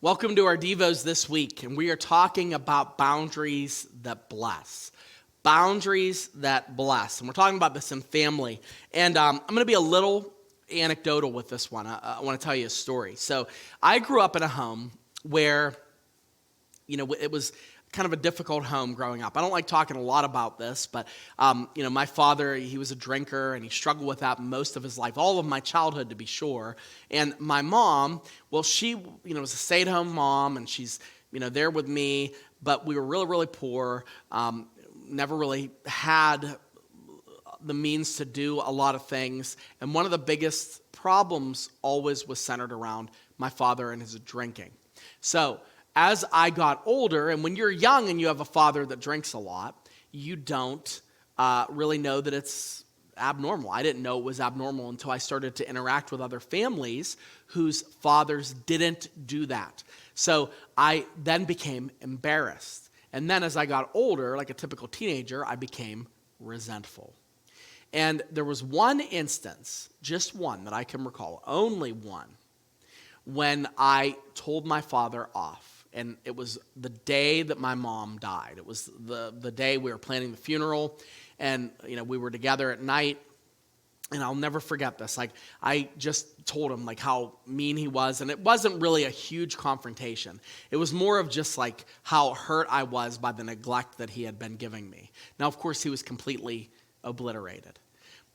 Welcome to our Devos this week, and we are talking about boundaries that bless. Boundaries that bless. And we're talking about this in family. And I'm going to be a little anecdotal with this one. I want to tell you a story. So I grew up in a home where, it was kind of a difficult home growing up. I don't like talking a lot about this, but, my father, he was a drinker, and he struggled with that most of his life, all of my childhood, to be sure. And my mom, well, she, was a stay-at-home mom, and she's, there with me, but we were really, really poor, never really had the means to do a lot of things. And one of the biggest problems always was centered around my father and his drinking. So as I got older, and when you're young and you have a father that drinks a lot, you don't really know that it's abnormal. I didn't know it was abnormal until I started to interact with other families whose fathers didn't do that. So I then became embarrassed. And then as I got older, like a typical teenager, I became resentful. And there was one instance, just one that I can recall, only one, when I told my father off. And it was the day that my mom died. It was the day we were planning the funeral, and we were together at night. And I'll never forget this. I just told him how mean he was, and it wasn't really a huge confrontation. It was more of just how hurt I was by the neglect that he had been giving me. Now, of course, he was completely obliterated.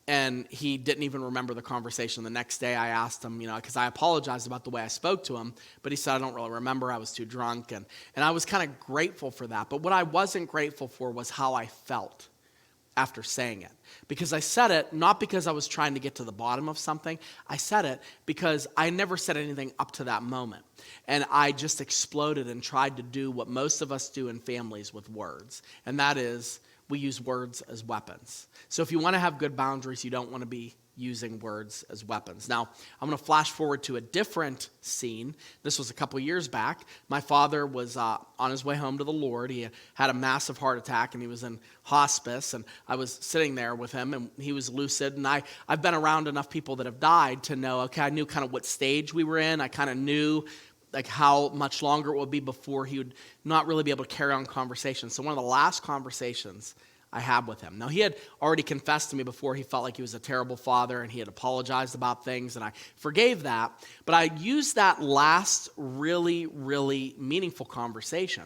And he didn't even remember the conversation. The next day I asked him, because I apologized about the way I spoke to him, but he said, I don't really remember, I was too drunk. And I was kind of grateful for that. But what I wasn't grateful for was how I felt after saying it. Because I said it not because I was trying to get to the bottom of something. I said it because I never said anything up to that moment. And I just exploded and tried to do what most of us do in families with words. And that is, we use words as weapons. So if you want to have good boundaries, you don't want to be using words as weapons. Now, I'm going to flash forward to a different scene. This was a couple years back. My father was on his way home to the Lord. He had a massive heart attack, and he was in hospice, and I was sitting there with him, and he was lucid. And I've been around enough people that have died to know, okay, I knew kind of what stage we were in. I kind of knew how much longer it would be before he would not really be able to carry on conversations. So one of the last conversations I had with him. Now, he had already confessed to me before he felt like he was a terrible father, and he had apologized about things, and I forgave that. But I used that last really, really meaningful conversation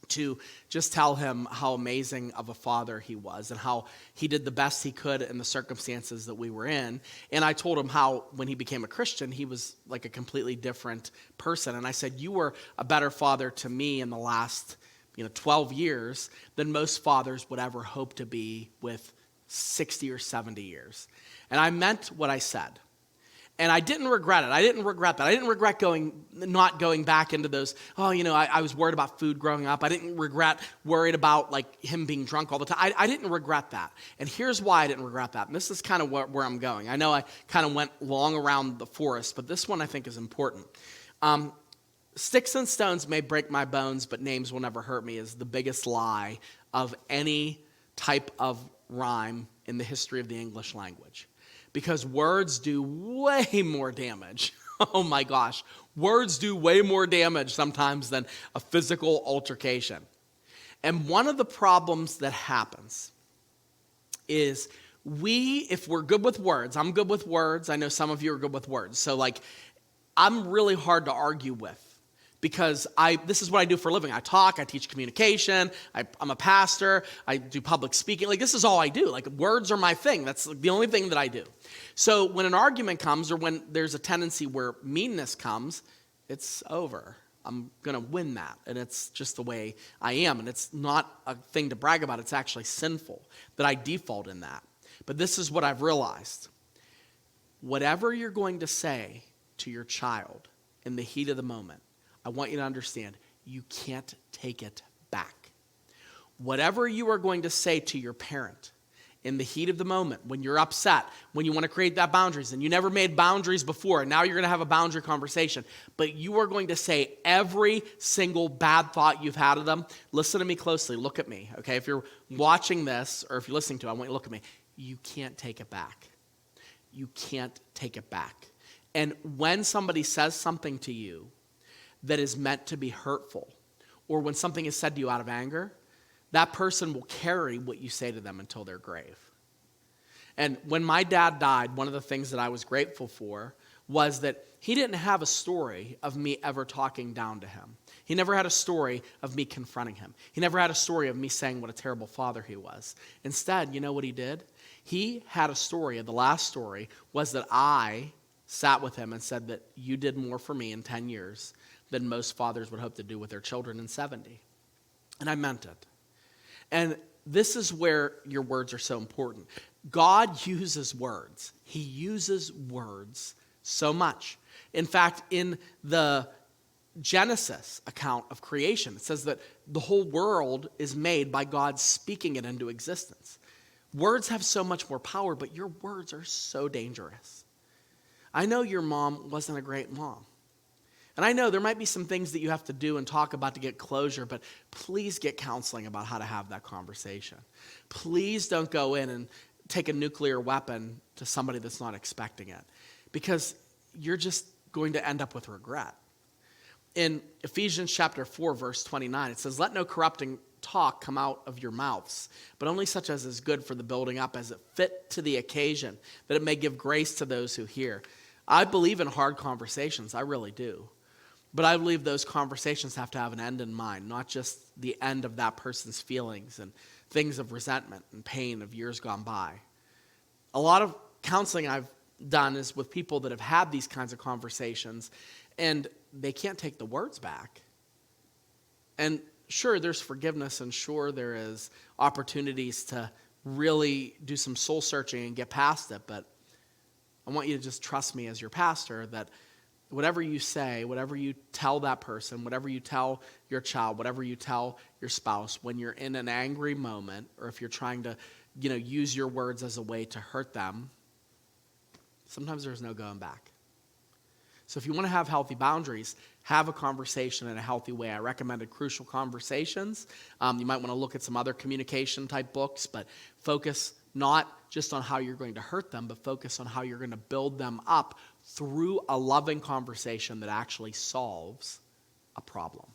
to just tell him how amazing of a father he was and how he did the best he could in the circumstances that we were in. And I told him how when he became a Christian, he was like a completely different person. And I said, you were a better father to me in the last 12 years than most fathers would ever hope to be with 60 or 70 years. And I meant what I said. And I didn't regret it. I didn't regret that. I didn't regret not going back into those, I was worried about food growing up. I didn't worried about him being drunk all the time. I didn't regret that. And here's why I didn't regret that. And this is kind of where I'm going. I know I kind of went long around the forest, but this one I think is important. Sticks and stones may break my bones, but names will never hurt me is the biggest lie of any type of rhyme in the history of the English language. Because words do way more damage. Oh my gosh. Words do way more damage sometimes than a physical altercation. And one of the problems that happens is if we're good with words, I'm good with words. I know some of you are good with words. So I'm really hard to argue with. Because this is what I do for a living. I talk, I teach communication, I'm a pastor, I do public speaking. This is all I do. Words are my thing. That's the only thing that I do. So when an argument comes or when there's a tendency where meanness comes, it's over. I'm going to win that. And it's just the way I am. And it's not a thing to brag about. It's actually sinful that I default in that. But this is what I've realized. Whatever you're going to say to your child in the heat of the moment, I want you to understand, you can't take it back. Whatever you are going to say to your parent in the heat of the moment, when you're upset, when you want to create that boundaries, and you never made boundaries before, and now you're going to have a boundary conversation, but you are going to say every single bad thought you've had of them. Listen to me closely. Look at me, okay? If you're watching this, or if you're listening to it, I want you to look at me. You can't take it back. You can't take it back. And when somebody says something to you that is meant to be hurtful, or when something is said to you out of anger, that person will carry what you say to them until their grave. And when my dad died, one of the things that I was grateful for was that he didn't have a story of me ever talking down to him. He never had a story of me confronting him. He never had a story of me saying what a terrible father he was. Instead, you know what he did? He had a story, and the last story was that I sat with him and said that you did more for me in 10 years than most fathers would hope to do with their children in 70. And I meant it. And this is where your words are so important. God uses words. He uses words so much. In fact, in the Genesis account of creation, it says that the whole world is made by God speaking it into existence. Words have so much more power, but your words are so dangerous. I know your mom wasn't a great mom. And I know there might be some things that you have to do and talk about to get closure, but please get counseling about how to have that conversation. Please don't go in and take a nuclear weapon to somebody that's not expecting it, because you're just going to end up with regret. In Ephesians chapter 4, verse 29, it says, "Let no corrupting talk come out of your mouths, but only such as is good for the building up, as it fit to the occasion, that it may give grace to those who hear." I believe in hard conversations, I really do. But I believe those conversations have to have an end in mind, not just the end of that person's feelings and things of resentment and pain of years gone by. A lot of counseling I've done is with people that have had these kinds of conversations, and they can't take the words back. And sure, there's forgiveness, and sure, there is opportunities to really do some soul searching and get past it, but I want you to just trust me as your pastor that whatever you say, whatever you tell that person, whatever you tell your child, whatever you tell your spouse, when you're in an angry moment, or if you're trying to, use your words as a way to hurt them, sometimes there's no going back. So if you want to have healthy boundaries, have a conversation in a healthy way. I recommended Crucial Conversations. You might want to look at some other communication type books, but focus not just on how you're going to hurt them, but focus on how you're going to build them up through a loving conversation that actually solves a problem.